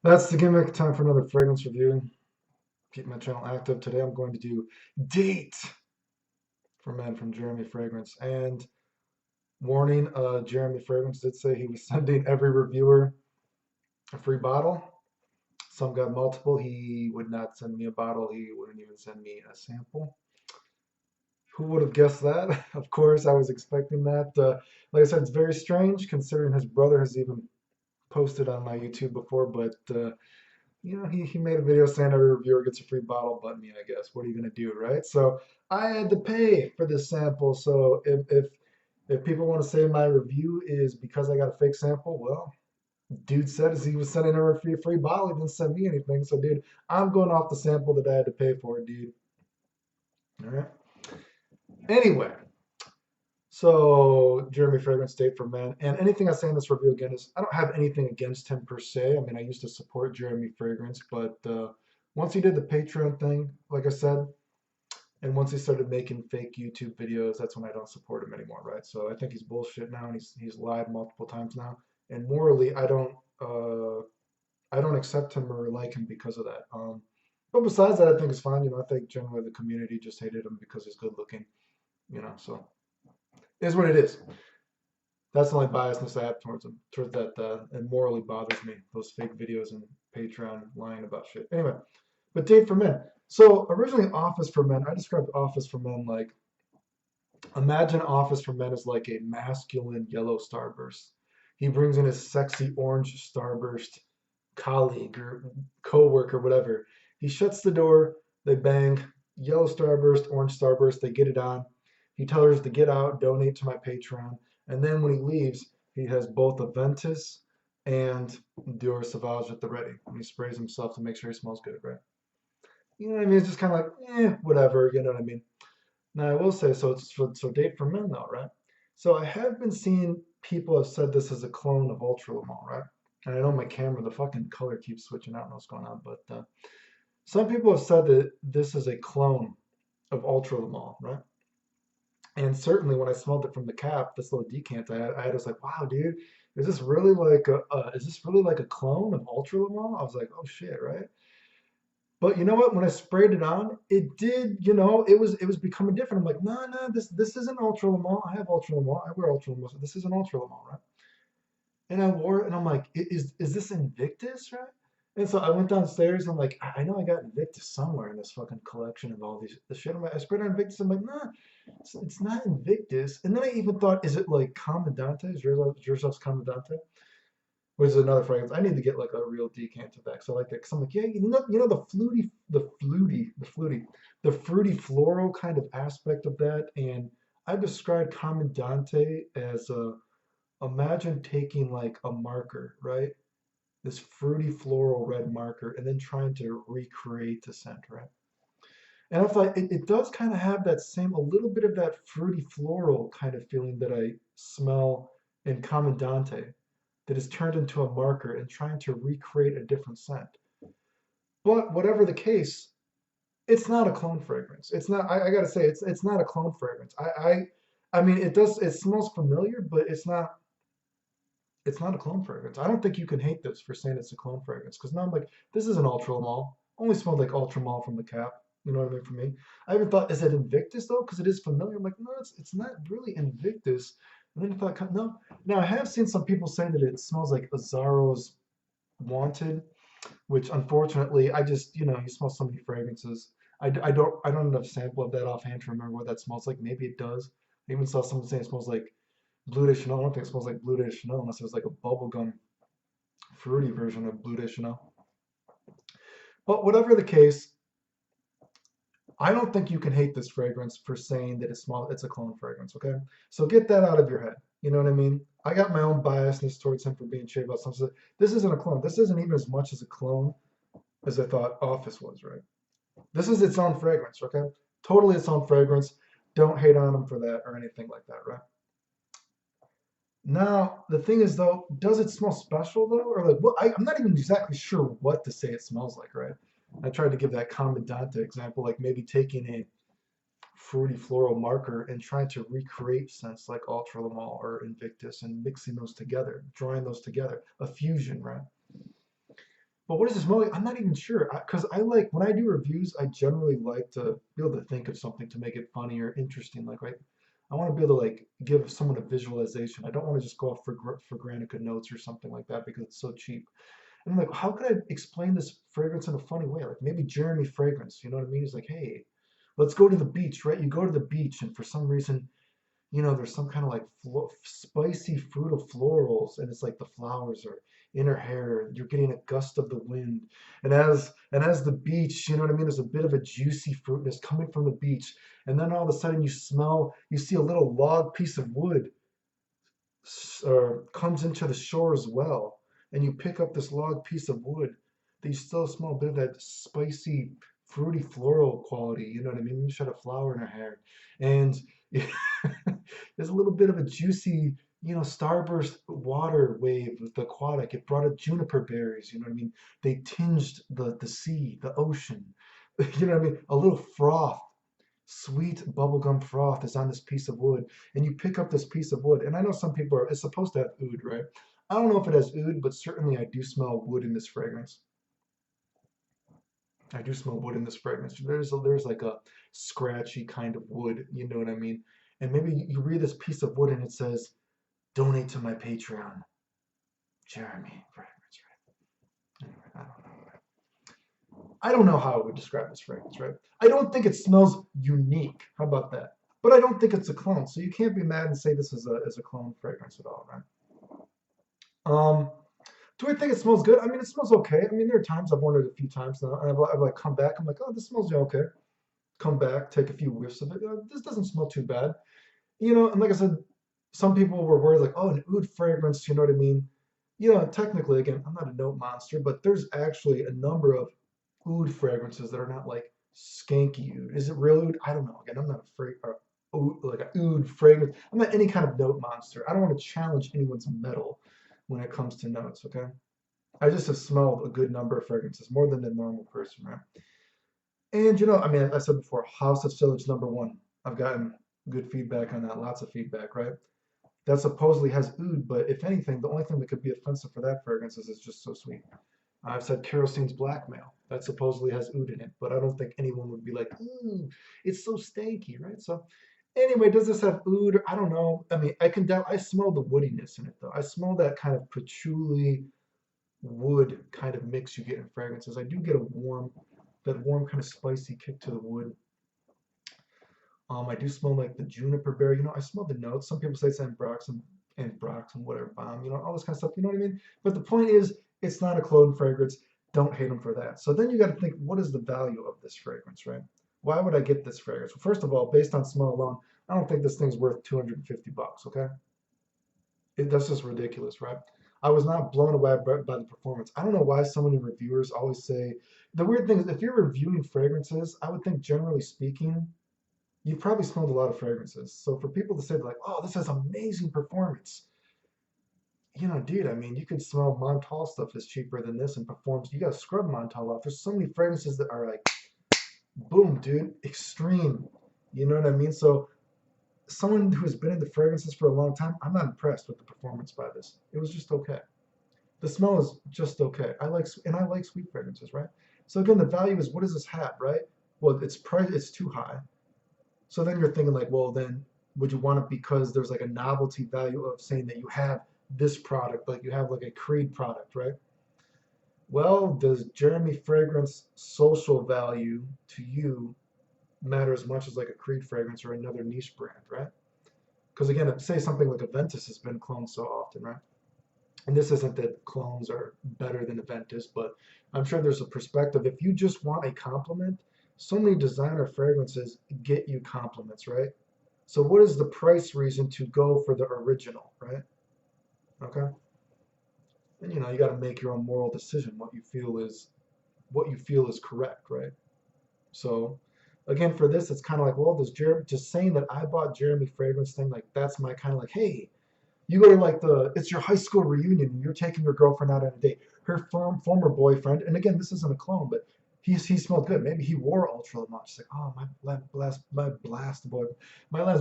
That's the gimmick. Time for another fragrance review. Keep my channel active. Today I'm going to do Date for Men from Jeremy Fragrance. And warning, Jeremy Fragrance did say he was sending every reviewer a free bottle. Some got multiple. He would not send me a bottle. He wouldn't even send me a sample. Who would have guessed that? Of course, I was expecting that. Like I said, it's very strange considering his brother has even posted on my YouTube before, but he made a video saying every reviewer gets a free bottle, but me, I guess. What are you gonna do, right? So I had to pay for this sample. So if people want to say my review is because I got a fake sample, well, dude said as he was sending her a free bottle, he didn't send me anything. So dude, I'm going off the sample that I had to pay for, dude. All right. Anyway, so Jeremy Fragrance Date for Men, and anything I say in this review again is I don't have anything against him per se. I mean, I used to support Jeremy Fragrance, but once he did the Patreon thing, like I said, and once he started making fake YouTube videos, that's when I don't support him anymore, right? So I think he's bullshit now, and he's lied multiple times now. And morally, I don't accept him or like him because of that. But besides that, I think it's fine. I think generally the community just hated him because he's good looking. So it is what it is. That's the only biasness I have towards that, and morally bothers me. Those fake videos and Patreon lying about shit. Anyway, but Date for Men. So originally, Office for Men. I described Office for Men like imagine Office for Men as like a masculine yellow starburst. He brings in his sexy orange starburst colleague or co-worker, whatever. He shuts the door. They bang. Yellow starburst, orange starburst. They get it on. He tells her to get out, donate to my Patreon, and then when he leaves, he has both a Ventus and Dior Sauvage at the ready. And he sprays himself to make sure he smells good, right? You know what I mean? It's just kind of like, whatever. You know what I mean? Now I will say, so Date for Men though, right? So I have been seeing people have said this is a clone of Ultra Le Mans, right? And I know my camera, the fucking color keeps switching out. I don't know what's going on, but some people have said that this is a clone of Ultra Le Mans, right? And certainly when I smelled it from the cap, this little decant I was like, wow, dude, is this really like a clone of Ultra Le Mans? I was like, oh shit, right? But you know what? When I sprayed it on, it did. It was becoming different. I'm like, no, this isn't Ultra Le Mans. I have Ultra Le Mans. I wear Ultra Le Mans. This isn't Ultra Le Mans, right? And I wore it, and I'm like, is this Invictus, right? And so I went downstairs, and I'm like, I know I got Invictus somewhere in this fucking collection of all the shit. I sprayed on Invictus. I'm like, nah, it's not Invictus. And then I even thought, is it like Commandante? Is yours Commandante? Which is another fragrance. I need to get like a real decant of that. So I like that. Cause I'm like, yeah, the fruity floral kind of aspect of that. And I described Commandante as imagine taking like a marker, right? This fruity floral red marker, and then trying to recreate the scent, right? And I thought it does kind of have that same, a little bit of that fruity floral kind of feeling that I smell in Commandante that is turned into a marker and trying to recreate a different scent. But whatever the case, it's not a clone fragrance. It's not. I gotta say, it's not a clone fragrance. I mean, it smells familiar, but it's not. It's not a clone fragrance. I don't think you can hate this for saying it's a clone fragrance because now I'm like, this is an Ultra Mall. Only smelled like Ultra Mall from the cap. You know what I mean? For me, I even thought, is it Invictus though? Because it is familiar. I'm like, no, it's not really Invictus. And then I thought, no. Now I have seen some people say that it smells like Azzaro's Wanted, which unfortunately I just, you smell so many fragrances. I don't have a sample of that offhand to remember what that smells like. Maybe it does. I even saw someone saying it smells like Blue de Chanel. I don't think it smells like Blue de Chanel unless it was like a bubblegum fruity version of Blue de Chanel. But whatever the case, I don't think you can hate this fragrance for saying that it's a clone fragrance, okay? So get that out of your head. You know what I mean? I got my own biasness towards him for being shady about something. This isn't a clone. This isn't even as much as a clone as I thought Office was, right? This is its own fragrance, okay? Totally its own fragrance. Don't hate on him for that or anything like that, right? Now, the thing is though, does it smell special though? Or like what I'm not even exactly sure what to say it smells like, right? I tried to give that Commandante example, like maybe taking a fruity floral marker and trying to recreate scents like Ultra Le Mans or Invictus and mixing those together, drawing those together. A fusion, right? But what does it smell like? I'm not even sure. Because I like, when I do reviews, I generally like to be able to think of something to make it funny or interesting. Like, right? I want to be able to like give someone a visualization. I don't want to just go off for Granica notes or something like that because it's so cheap. And I'm like, how could I explain this fragrance in a funny way? Like maybe Jeremy Fragrance, you know what I mean? He's like, hey, let's go to the beach, right? You go to the beach, and for some reason, there's some kind of like spicy fruit of florals, and it's like the flowers are in her hair. You're getting a gust of the wind, and as the beach, you know what I mean. There's a bit of a juicy fruitness coming from the beach, and then all of a sudden you see a little log piece of wood comes into the shore as well, and you pick up this log piece of wood that you still smell a bit of that spicy, fruity floral quality. You know what I mean? You should have flower in her hair, and there's a little bit of a juicy, starburst water wave with the aquatic. It brought up juniper berries. You know what I mean? They tinged the sea, the ocean. You know what I mean? A little froth, sweet bubblegum froth is on this piece of wood, and you pick up this piece of wood, and I know some people it's supposed to have oud, right? I don't know if it has oud, but certainly I do smell wood in this fragrance. I do smell wood in this fragrance. There's like a scratchy kind of wood, you know what I mean? And maybe you read this piece of wood and it says, donate to my Patreon, Jeremy Fragrance, right? Anyway, I don't know. I don't know how I would describe this fragrance, right? I don't think it smells unique. How about that? But I don't think it's a clone, so you can't be mad and say this is a clone fragrance at all, right? Um, do I think it smells good? I mean, it smells okay. I mean, there are times I've worn it a few times now, and I've like come back. I'm like, oh, this smells okay. Come back, take a few whiffs of it. This doesn't smell too bad, And like I said, some people were worried, like, oh, an oud fragrance. You know what I mean? Technically, again, I'm not a note monster, but there's actually a number of oud fragrances that are not like skanky oud. Is it real oud? I don't know. Again, I'm not afraid or like a oud fragrance. I'm not any kind of note monster. I don't want to challenge anyone's metal when it comes to notes. Okay, I just have smelled a good number of fragrances, more than the normal person, right? And I mean, I said before, House of Sillage #1. I've gotten good feedback on that, lots of feedback, right? That supposedly has oud, but if anything, the only thing that could be offensive for that fragrance is it's just so sweet. I've said Kerosine's Blackmail. That supposedly has oud in it, but I don't think anyone would be like, ooh, it's so stanky, right? So anyway, does this have oud? I don't know. I mean, I smell the woodiness in it though. I smell that kind of patchouli wood kind of mix you get in fragrances. I do get that warm kind of spicy kick to the wood. I do smell like the juniper berry. I smell the notes. Some people say it's ambroxan, whatever, bomb, all this kind of stuff. You know what I mean? But the point is, it's not a cologne fragrance. Don't hate them for that. So then you got to think, what is the value of this fragrance, right? Why would I get this fragrance? Well, first of all, based on smell alone, I don't think this thing's worth $250. Okay, that's just ridiculous, right? I was not blown away by the performance. I don't know why so many reviewers always say the weird thing is if you're reviewing fragrances, I would think generally speaking, you've probably smelled a lot of fragrances. So for people to say like, "Oh, this has amazing performance," dude, I mean, you could smell Montal stuff that's cheaper than this and performs. You got to scrub Montal off. There's so many fragrances that are like, boom, dude, extreme. You know what I mean? So someone who has been into fragrances for a long time, I'm not impressed with the performance by this. It was just okay. The smell is just okay. I like sweet fragrances, right? So again, the value is what does this have, right? Well, its price, it's too high. So then you're thinking like, well, then would you want it because there's like a novelty value of saying that you have this product, like you have like a Creed product, right? Well, does Jeremy Fragrance social value to you matter as much as like a Creed fragrance or another niche brand, right? Because again, say something like Aventus has been cloned so often, right? And this isn't that clones are better than Aventus, but I'm sure there's a perspective. If you just want a compliment, so many designer fragrances get you compliments, right? So what is the price reason to go for the original, right? Okay. And you got to make your own moral decision what you feel is correct, right? So again, for this, it's kind of like, well, does Jeremy just saying that I bought Jeremy fragrance thing, like that's my kind of like, hey, you go to like it's your high school reunion and you're taking your girlfriend out on a date. Her former boyfriend, and again, this isn't a clone, but he smelled good. Maybe he wore Ultra Lamont. She's like, oh my last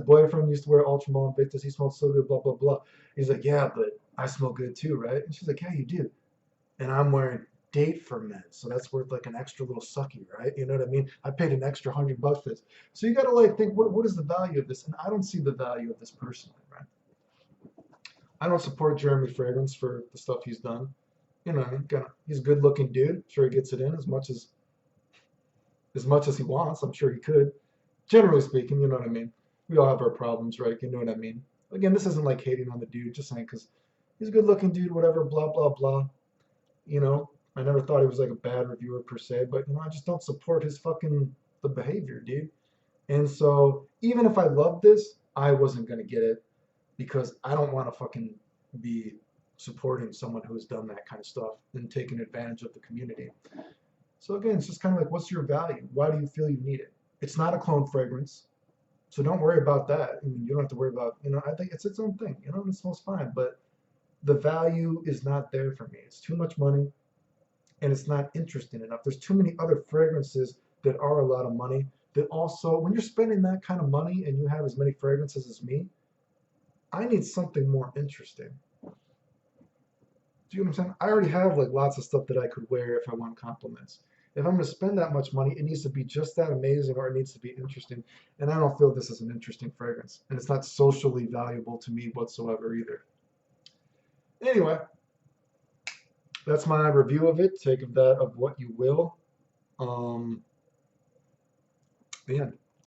boyfriend used to wear Ultra Lamont Victus. He smelled so good, blah blah blah. He's like, yeah, but I smell good too, right? And she's like, yeah, you do. And I'm wearing date for men, so that's worth like an extra little sucky, right? You know what I mean? I paid an extra $100 for this. So you got to like think, what is the value of this? And I don't see the value of this personally, right? I don't support Jeremy Fragrance for the stuff he's done. You know what I mean? He's a good looking dude. Sure, he gets it in as much as he wants. I'm sure he could. Generally speaking, you know what I mean? We all have our problems, right? You know what I mean? Again, this isn't like hating on the dude, just saying because he's a good looking dude, whatever, blah, blah, blah. You know, I never thought he was like a bad reviewer per se, but I just don't support his fucking the behavior, dude. And so even if I loved this, I wasn't gonna get it because I don't want to fucking be supporting someone who has done that kind of stuff and taking advantage of the community. So again, it's just kind of like, what's your value? Why do you feel you need it? It's not a clone fragrance, so don't worry about that. I mean, you don't have to worry about, I think it's its own thing, and it smells fine, but the value is not there for me. It's too much money and it's not interesting enough. There's too many other fragrances that are a lot of money that also, when you're spending that kind of money and you have as many fragrances as me, I need something more interesting. Do you know what I'm saying? I already have like lots of stuff that I could wear if I want compliments. If I'm going to spend that much money, it needs to be just that amazing or it needs to be interesting. And I don't feel this is an interesting fragrance. And it's not socially valuable to me whatsoever either. Anyway, that's my review of it. Take of that of what you will. The end.